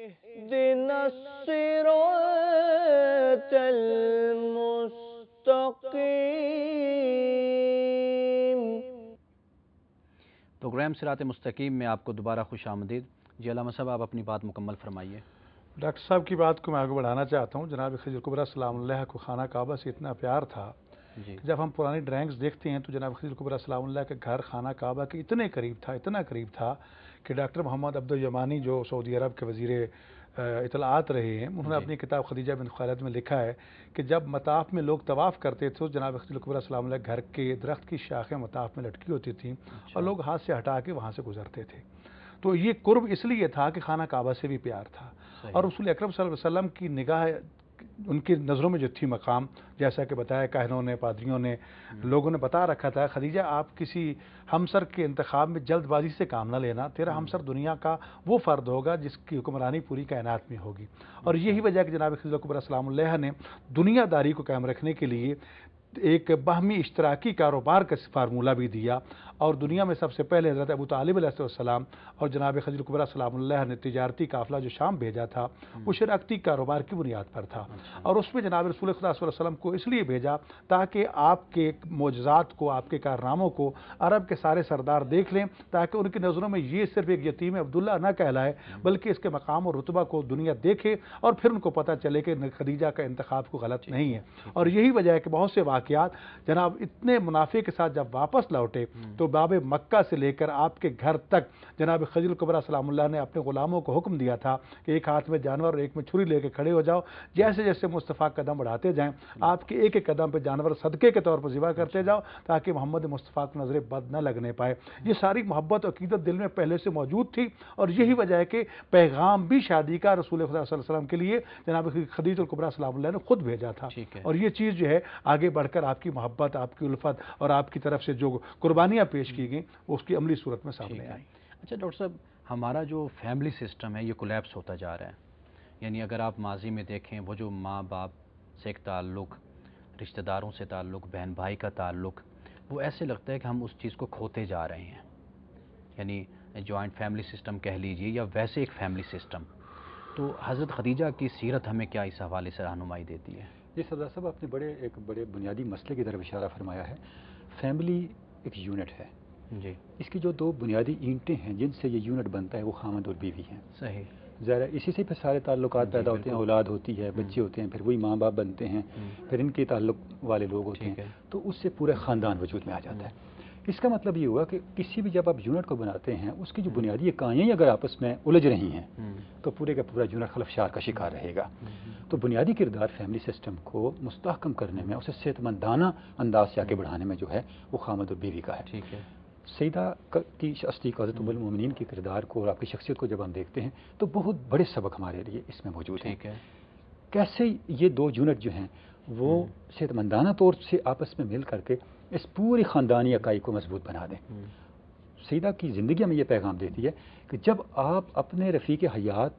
اهدنا الصراط المستقیم۔ پروگرام صراط مستقیم میں آپ کو دوبارہ خوش آمدید۔ جی علامہ صاحب، آپ اپنی بات مکمل فرمائیے۔ ڈاکٹر صاحب کی بات کو میں آگے بڑھانا چاہتا ہوں۔ جناب خضر کبریٰ سلام اللہ کو خانہ کعبہ سے اتنا پیار تھا جی، جب ہم پرانی ڈرائنگز دیکھتے ہیں تو جناب خضر کبریٰ سلام اللہ کا گھر خانہ کعبہ کے اتنا قریب تھا کہ ڈاکٹر محمد عبد الجمانی جو سعودی عرب کے وزیر اطلاعات رہے ہیں، انہوں نے اپنی کتاب خدیجہ بنت خویلد میں لکھا ہے کہ جب مطاف میں لوگ طواف کرتے تھے تو جناب خضر کبریٰ سلام اللہ گھر کے درخت کی شاخیں مطاف میں لٹکی ہوتی تھیں اور لوگ ہاتھ سے ہٹا کے وہاں سے گزرتے تھے۔ تو یہ قرب اس لیے تھا کہ خانہ کعبہ سے بھی پیار تھا، اور رسول اکرم صلی اللہ علیہ وسلم کی نگاہ ان کی نظروں میں جو تھی مقام، جیسا کہ بتایا کاہنوں نے، پادریوں نے، لوگوں نے بتا رکھا تھا، خدیجہ آپ کسی ہمسر کے انتخاب میں جلد بازی سے کام نہ لینا، تیرا ہمسر دنیا کا وہ فرد ہوگا جس کی حکمرانی پوری کائنات میں ہوگی۔ اور یہی وجہ کہ جناب خضر کبریٰ سلام اللہ نے دنیا داری کو قائم رکھنے کے لیے ایک باہمی اشتراکی کاروبار کا فارمولہ بھی دیا، اور دنیا میں سب سے پہلے حضرت ابو طالب علیہ السلام اور جناب خضر کبریٰ سلام اللہ نے تجارتی قافلہ جو شام بھیجا تھا وہ شراکتی کاروبار کی بنیاد پر تھا، اور اس میں جناب رسول خدا صلی اللہ علیہ وسلم کو اس لیے بھیجا تاکہ آپ کے معجزات کو، آپ کے کارناموں کو عرب کے سارے سردار دیکھ لیں، تاکہ ان کی نظروں میں یہ صرف ایک یتیم عبداللہ نہ کہلائے بلکہ اس کے مقام اور رتبہ کو دنیا دیکھے، اور پھر ان کو پتہ چلے کہ خدیجہ کا انتخاب کو غلط نہیں ہے۔ اور یہی وجہ ہے کہ بہت سے واقعات جناب اتنے منافع کے ساتھ جب واپس لوٹے تو باب مکہ سے لے کر آپ کے گھر تک جناب خضر کبریٰ سلام اللہ نے اپنے غلاموں کو حکم دیا تھا کہ ایک ہاتھ میں جانور اور ایک میں چھری لے کے کھڑے ہو جاؤ، جیسے جیسے مصطفیٰ قدم بڑھاتے جائیں آپ کے ایک ایک قدم پہ جانور صدقے کے طور پر ذبح کرتے جاؤ تاکہ محمد مصطفیٰ کو نظر بد نہ لگنے پائے۔ یہ ساری محبت اور عقیدت دل میں پہلے سے موجود تھی، اور یہی وجہ ہے کہ پیغام بھی شادی کا رسول خدا صلی اللہ علیہ وسلم کے لیے جناب خدیجہ کبریٰ سلام اللہ نے خود بھیجا تھا، اور یہ چیز جو ہے آگے بڑھ کر آپ کی محبت، آپ کی الفت اور آپ کی طرف سے جو قربانیاں پیش کی گئیں اس کی عملی صورت میں سامنے آئی۔ اچھا ڈاکٹر صاحب، ہمارا جو فیملی سسٹم ہے یہ کولیپس ہوتا جا رہا ہے، یعنی اگر آپ ماضی میں دیکھیں وہ جو ماں باپ سے ایک تعلق، رشتہ داروں سے تعلق، بہن بھائی کا تعلق، وہ ایسے لگتا ہے کہ ہم اس چیز کو کھوتے جا رہے ہیں، یعنی جوائنٹ فیملی سسٹم کہہ لیجئے یا ویسے ایک فیملی سسٹم۔ تو حضرت خدیجہ کی سیرت ہمیں کیا اس حوالے سے رہنمائی دیتی ہے؟ جی سردار صاحب، آپ نے ایک بڑے بنیادی مسئلے کی طرف اشارہ فرمایا ہے۔ فیملی ایک یونٹ ہے جی، اس کی جو دو بنیادی اینٹیں ہیں جن سے یہ یونٹ بنتا ہے وہ خامد اور بیوی ہیں۔ صحیح، ظاہر ہے اسی سے پھر سارے تعلقات پیدا ہوتے ہیں، اولاد ہوتی ہے، بچے ہوتے ہیں، پھر وہی ماں باپ بنتے ہیں، پھر ان کے تعلق والے لوگ ہوتے ہیں، تو اس سے پورے خاندان وجود میں آ جاتا ہے۔ اس کا مطلب یہ ہوا کہ کسی بھی جب آپ یونٹ کو بناتے ہیں اس کی جو بنیادی اکائیاں اگر آپس میں الجھ رہی ہیں تو پورے کا پورا یونٹ خلفشار کا شکار رہے گا۔ تو بنیادی کردار فیملی سسٹم کو مستحکم کرنے میں، اسے صحت مندانہ انداز سے آگے بڑھانے میں جو ہے وہ خامد اور بیوی کا ہے۔ ٹھیک ہے، سیدہ کی صدیقہ حضرت ام المومنین کی کردار کو اور آپ کی شخصیت کو جب ہم دیکھتے ہیں تو بہت بڑے سبق ہمارے لیے اس میں موجود ہیں۔ ٹھیک ہے، کیسے یہ دو یونٹ جو ہیں وہ صحت مندانہ طور سے آپس میں مل کر کے اس پوری خاندانی اکائی کو مضبوط بنا دیں۔ سیدہ کی زندگی ہمیں یہ پیغام دیتی ہے کہ جب آپ اپنے رفیق حیات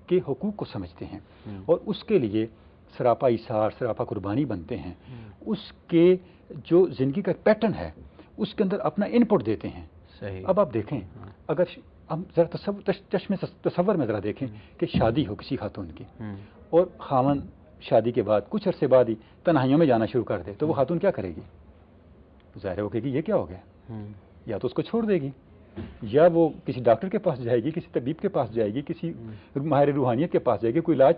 کے حقوق کو سمجھتے ہیں اور اس کے لیے سراپا ایثار، سراپا قربانی بنتے ہیں، اس کے جو زندگی کا پیٹرن ہے اس کے اندر اپنا ان پٹ دیتے ہیں۔ صحیح، اب آپ دیکھیں، اگر ہم ذرا تصور میں ذرا دیکھیں کہ شادی ہو کسی خاتون کی اور خاوند شادی کے بعد کچھ عرصے بعد ہی تنہائیوں میں جانا شروع کر دے تو وہ خاتون کیا کرے گی؟ ظاہر ہو کہ یہ کیا ہو گیا، یا تو اس کو چھوڑ دے گی، یا وہ کسی ڈاکٹر کے پاس جائے گی، کسی طبیب کے پاس جائے گی، کسی ماہر روحانیت کے پاس جائے گی، کوئی علاج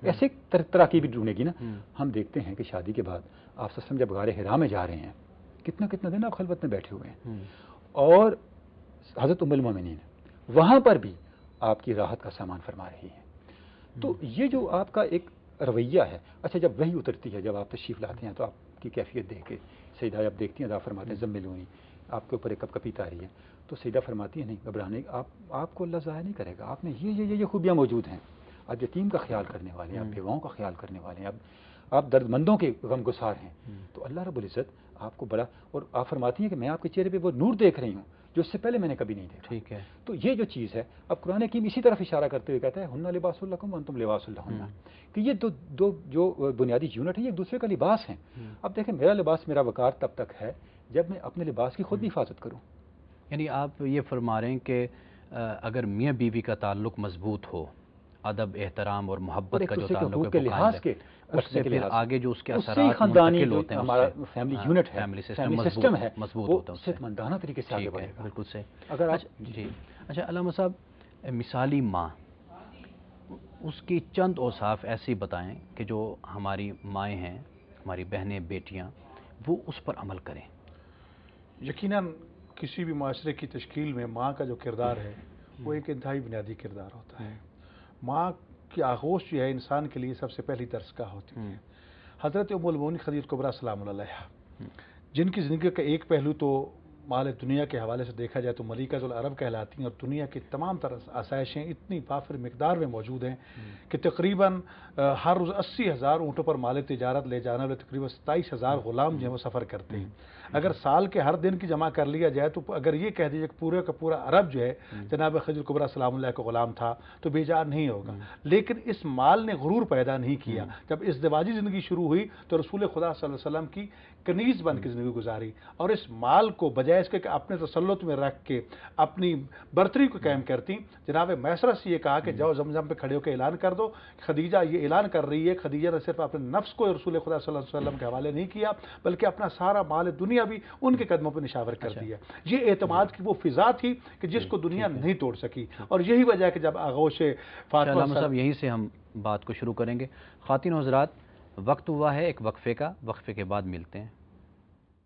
ایسے تراکیب بھی ڈھونڈے گی نا۔ ہم دیکھتے ہیں کہ شادی کے بعد آپ سسلم جب غار حرا میں جا رہے ہیں کتنا دن آپ خلوت میں بیٹھے ہوئے ہیں، اور حضرت ام المومنین وہاں پر بھی آپ کی راحت کا سامان فرما رہی ہیں۔ تو یہ جو آپ کا ایک رویہ ہے، اچھا جب وہی اترتی ہے، جب آپ تشریف لاتے ہیں تو آپ کی کیفیت دیکھ کے سیدہ آپ دیکھتی ہیں، آپ فرماتے ہیں زملونی، آپ کے اوپر ایک کپ کپی تاری ہے، تو سیدہ فرماتی ہے نہیں گھبرانے، آپ کو اللہ ضائع نہیں کرے گا، آپ میں یہ خوبیاں موجود ہیں، آپ یتیم کا خیال کرنے والے ہیں، آپ بیواؤں کا خیال کرنے والے ہیں، آپ درد مندوں کے غم گسار ہیں، تو اللہ رب العزت آپ کو بڑا، اور آپ فرماتی ہیں کہ میں آپ کے چہرے پہ وہ نور دیکھ رہی ہوں جو اس سے پہلے میں نے کبھی نہیں دیکھا۔ ٹھیک ہے، تو یہ جو چیز ہے، اب قرآن حکیم اسی طرف اشارہ کرتے ہوئے کہتا ہے ہن لباس لکم وانتم لباس لہن، کہ یہ دو جو بنیادی یونٹ ہیں یہ ایک دوسرے کا لباس ہیں۔ اب دیکھیں میرا لباس، میرا وقار تب تک ہے جب میں اپنے لباس کی خود بھی حفاظت کروں۔ یعنی آپ یہ فرما رہے ہیں کہ اگر میاں بیوی کا تعلق مضبوط ہو، ادب احترام اور اور محبت ایک کا جو دوسرے کے تعلق حقوق ہے کے وہ قائم لحاظ رہے، کے اس سے پھر آگے جو اس کے اس سے اثرات خاندانی منتقل جو ہوتے ہیں اس ہمارا سے فیملی یونٹ ہے، فیملی فیملی سسٹم سسٹم ہے، مضبوط وہ ہوتا ہے اس سے۔ صحت مندانہ طریقے سے آگے ٹھیک بڑھے ہے، گا۔ بالکل صحیح۔ اگر آپ جی اچھا علامہ صاحب، مثالی ماں، اس کی چند اوصاف ایسی بتائیں کہ جو ہماری مائیں ہیں، ہماری بہنیں بیٹیاں، وہ اس پر عمل کریں۔ یقیناً کسی بھی معاشرے کی تشکیل میں ماں کا جو کردار ہے وہ ایک انتہائی بنیادی کردار ہوتا ہے۔ ماں کی آغوش جو ہے انسان کے لیے سب سے پہلی درسگاہ ہوتی ہے۔ حضرت ام المؤمنین خدیجہ کبریٰ سلام اللہ علیہا، جن کی زندگی کا ایک پہلو تو مال دنیا کے حوالے سے دیکھا جائے تو ملکۃ العرب کہلاتی ہیں، اور دنیا کی تمام تر آسائشیں اتنی وافر مقدار میں موجود ہیں کہ تقریباً ہر روز 80,000 اونٹوں پر مال تجارت لے جانے والے تقریباً 27,000 غلام جو ہیں وہ سفر کرتے ہیں۔ اگر سال کے ہر دن کی جمع کر لیا جائے تو اگر یہ کہہ دیجیے کہ پورے کا پورا عرب جو ہے جناب خدیجہ کبریٰ سلام اللہ کا غلام تھا تو بے جان نہیں ہوگا۔ لیکن اس مال نے غرور پیدا نہیں کیا۔ جب ازدواجی زندگی شروع ہوئی تو رسول خدا صلی اللہ علیہ وسلم کی کنیز بن کے زندگی گزاری، اور اس مال کو بجائے اس کے کہ اپنے تسلط میں رکھ کے اپنی برتری کو قائم کرتی، جناب میسرہ سے یہ کہا کہ جاؤ زمزم پہ کھڑے ہو کے اعلان کر دو۔ خدیجہ یہ اعلان کر رہی ہے، خدیجہ نے صرف اپنے نفس کو رسول خدا صلی اللہ علیہ وسلم کے حوالے نہیں کیا بلکہ اپنا سارا مال دنیا بھی ان کے قدموں پہ نشاور کر دیا۔ یہ اعتماد کی وہ فضا تھی کہ جس کو دنیا نہیں توڑ سکی، اور یہی وجہ ہے کہ جب آغوش فاطمہ علامہ صاحب یہیں سے ہم بات کو شروع کریں گے۔ خواتین و حضرات، وقت ہوا ہے ایک وقفے کا، وقفے کے بعد ملتے ہیں۔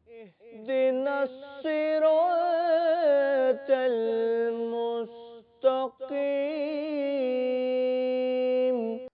اهدنا الصراط المستقيم